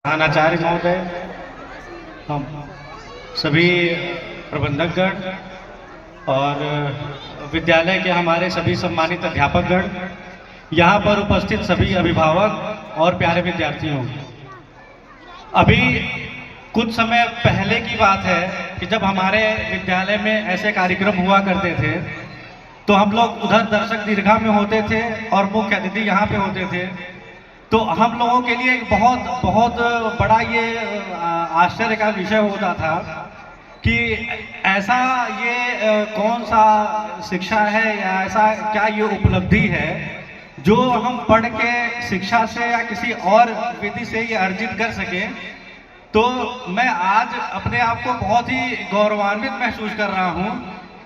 प्रधानाचार्य महोदय, हम सभी प्रबंधकगण और विद्यालय के हमारे सभी सम्मानित अध्यापकगण, यहाँ पर उपस्थित सभी अभिभावक और प्यारे विद्यार्थियों, अभी कुछ समय पहले की बात है कि जब हमारे विद्यालय में ऐसे कार्यक्रम हुआ करते थे तो हम लोग उधर दर्शक दीर्घा में होते थे और मुख्य अतिथि यहाँ पे होते थे। तो हम लोगों के लिए एक बहुत बड़ा ये आश्चर्य का विषय होता था कि ऐसा ये कौन सा शिक्षा है या ऐसा क्या ये उपलब्धि है जो हम पढ़ के शिक्षा से या किसी और विधि से ये अर्जित कर सके। तो मैं आज अपने आप को बहुत ही गौरवान्वित महसूस कर रहा हूँ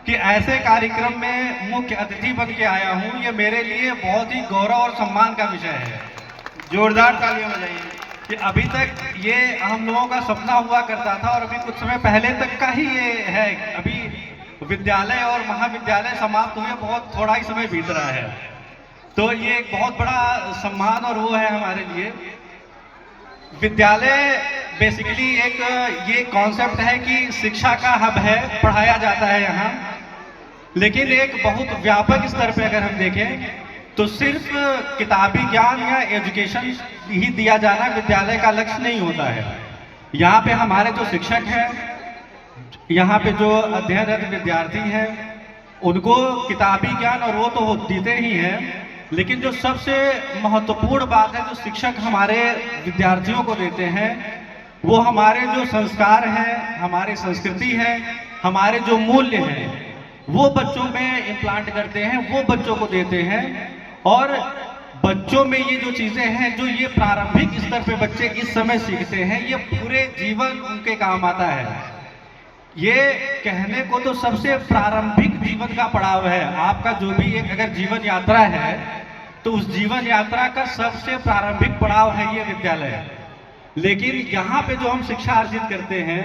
कि ऐसे कार्यक्रम में मुख्य अतिथि बन के आया हूँ। ये मेरे लिए बहुत ही गौरव और सम्मान का विषय है। जोरदार तालियां बजाइए। कि अभी तक ये हम लोगों का सपना हुआ करता था और अभी कुछ समय पहले तक का ही ये है। अभी विद्यालय और महाविद्यालय समाप्त हुए बहुत थोड़ा ही समय बीत रहा है, तो ये एक बहुत बड़ा सम्मान और वो है हमारे लिए। विद्यालय बेसिकली एक ये कॉन्सेप्ट है कि शिक्षा का हब है, पढ़ाया जाता है यहाँ, लेकिन एक बहुत व्यापक स्तर पे अगर हम देखें तो सिर्फ किताबी ज्ञान या एजुकेशन ही दिया जाना विद्यालय का लक्ष्य नहीं होता है। यहाँ पे हमारे जो शिक्षक हैं, यहाँ पे जो अध्ययनरत विद्यार्थी हैं, उनको किताबी ज्ञान और वो तो देते ही हैं, लेकिन जो सबसे महत्वपूर्ण बात है जो शिक्षक हमारे विद्यार्थियों को देते हैं वो हमारे जो संस्कार हैं, हमारी संस्कृति है, हमारे जो मूल्य हैं वो बच्चों में इम्प्लांट करते हैं, वो बच्चों को देते हैं। और बच्चों में ये जो चीजें हैं जो ये प्रारंभिक स्तर पे बच्चे इस समय सीखते हैं, ये पूरे जीवन उनके काम आता है। ये कहने को तो सबसे प्रारंभिक जीवन का पड़ाव है। आपका जो भी एक अगर जीवन यात्रा है तो उस जीवन यात्रा का सबसे प्रारंभिक पड़ाव है ये विद्यालय। लेकिन यहाँ पे जो हम शिक्षा अर्जित करते हैं,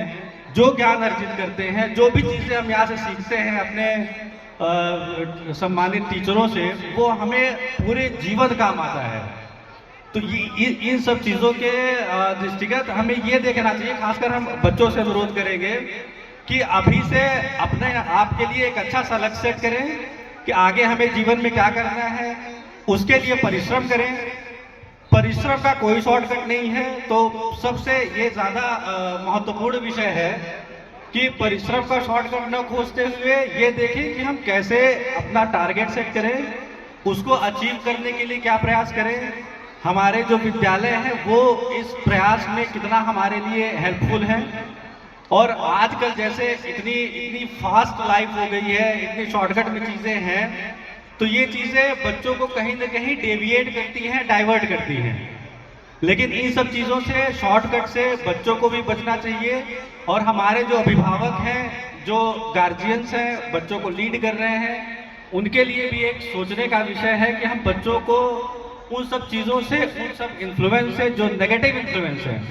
जो ज्ञान अर्जित करते हैं, जो भी चीजें हम यहाँ से सीखते हैं अपने सम्मानित टीचरों से, वो हमें पूरे जीवन काम आता है। तो ये इन सब चीज़ों के दृष्टिगत हमें ये देखना चाहिए, खासकर हम बच्चों से अनुरोध करेंगे कि अभी से अपने आप के लिए एक अच्छा सा लक्ष्य सेट करें कि आगे हमें जीवन में क्या करना है, उसके लिए परिश्रम करें। परिश्रम का कोई शॉर्टकट नहीं है, तो सबसे ये ज़्यादा महत्वपूर्ण विषय है कि परिश्रम का शॉर्टकट न खोजते हुए ये देखें कि हम कैसे अपना टारगेट सेट करें, उसको अचीव करने के लिए क्या प्रयास करें। हमारे जो विद्यालय है वो इस प्रयास में कितना हमारे लिए हेल्पफुल है। और आजकल जैसे इतनी फास्ट लाइफ हो गई है, इतनी शॉर्टकट में चीज़ें हैं, तो ये चीज़ें बच्चों को कहीं ना कहीं डेविएट करती हैं, डाइवर्ट करती हैं। लेकिन इन सब चीज़ों से, शॉर्टकट से बच्चों को भी बचना चाहिए। और हमारे जो अभिभावक हैं, जो गार्जियंस हैं, बच्चों को लीड कर रहे हैं, उनके लिए भी एक सोचने का विषय है कि हम बच्चों को उन सब चीज़ों से, उन सब इन्फ्लुएंस से, जो नेगेटिव इन्फ्लुएंस है,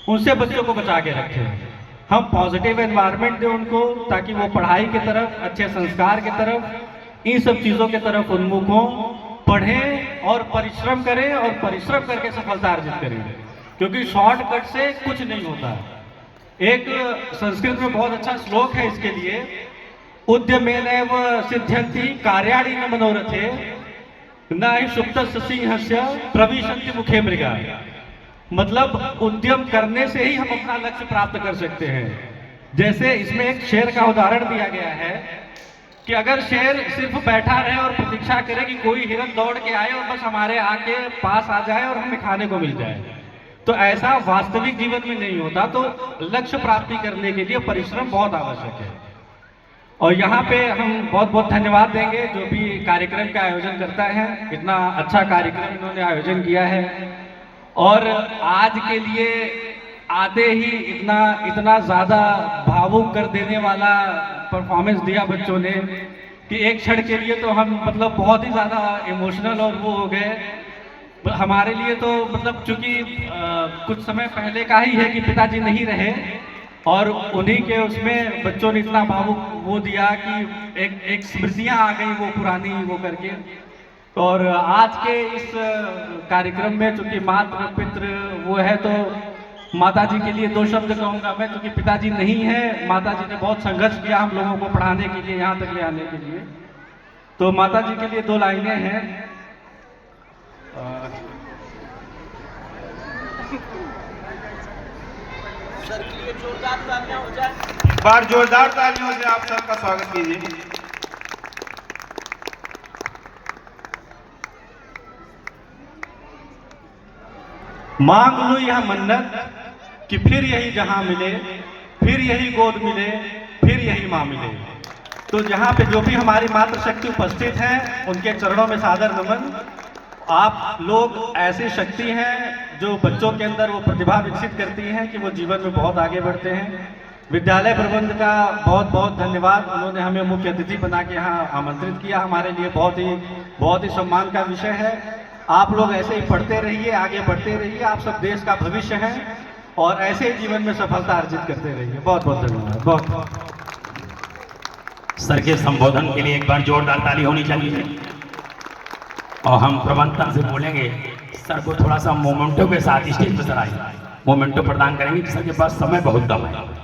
उनसे बच्चों को बचा के रखें। हम पॉजिटिव एनवायरनमेंट दें उनको, ताकि वो पढ़ाई की तरफ, अच्छे संस्कार की तरफ, इन सब चीज़ों की तरफ उन्मुख हों, पढ़ें और परिश्रम करें और परिश्रम करके सफलता अर्जित करें। क्योंकि शॉर्टकट से कुछ नहीं होता। एक संस्कृत में बहुत अच्छा श्लोक है इसके लिए, उद्यमेनैव सिद्ध्यन्ति कार्याणि न मनोरथे न हि सुप्तस्य सिंहस्य प्रविशन्ति मुखे मृगा। मतलब उद्यम करने से ही हम अपना लक्ष्य प्राप्त कर सकते हैं। जैसे इसमें एक शेर का उदाहरण दिया गया है कि अगर शेर सिर्फ बैठा रहे और प्रतीक्षा करे कि कोई हिरन दौड़ के आए और बस हमारे आके पास आ जाए और हमें खाने को मिल जाए, तो ऐसा वास्तविक जीवन में नहीं होता। तो लक्ष्य प्राप्ति करने के लिए परिश्रम बहुत आवश्यक है। और यहाँ पे हम बहुत बहुत धन्यवाद देंगे जो भी कार्यक्रम का आयोजन करता है। इतना अच्छा कार्यक्रम इन्होंने आयोजन किया है और आज के लिए आते ही इतना ज़्यादा भावुक कर देने वाला परफॉर्मेंस दिया बच्चों ने कि एक क्षण के लिए तो हम मतलब बहुत ही ज़्यादा इमोशनल और वो हो गए। हमारे लिए तो मतलब चूंकि कुछ समय पहले का ही है कि पिताजी नहीं रहे और उन्हीं के उसमें बच्चों ने इतना भावुक वो दिया कि एक स्मृतियाँ आ गई वो पुरानी वो करके। और आज के इस कार्यक्रम में चूंकि मातृ पितृ वो है, तो माता जी के लिए दो शब्द कहूँगा मैं, क्योंकि पिताजी नहीं है। माता जी ने बहुत संघर्ष किया हम लोगों को पढ़ाने के लिए, यहाँ तक ले आने के लिए। तो माता जी के लिए दो लाइनें हैं। सर के लिए जोरदार तालियां हो जाए। एक बार जोरदार तालियों से आप सबका स्वागत कीजिए। मांग लो यह मन्नत कि फिर यही जहां मिले, फिर यही गोद मिले, फिर यही मां मिले। तो जहां पे जो भी हमारी मातृशक्ति उपस्थित हैं, उनके चरणों में सादर नमन। आप लोग ऐसी शक्ति हैं जो बच्चों के अंदर वो प्रतिभा विकसित करती हैं कि वो जीवन में बहुत आगे बढ़ते हैं। विद्यालय प्रबंध का बहुत बहुत धन्यवाद, उन्होंने हमें मुख्य अतिथि बना के यहाँ आमंत्रित किया। हमारे लिए बहुत ही सम्मान का विषय है। आप लोग ऐसे ही पढ़ते रहिए, आगे बढ़ते रहिए। आप सब देश का भविष्य हैं और ऐसे ही जीवन में सफलता अर्जित करते रहिए। बहुत बहुत धन्यवाद। बहुत सर के संबोधन के लिए एक बार जोरदार ताली होनी चाहिए। और हम प्रबंधन से बोलेंगे सर को थोड़ा सा मोमेंटो के साथ स्टेज पर सर आइए, मोमेंटो प्रदान करेंगे। सर के पास समय बहुत कम है।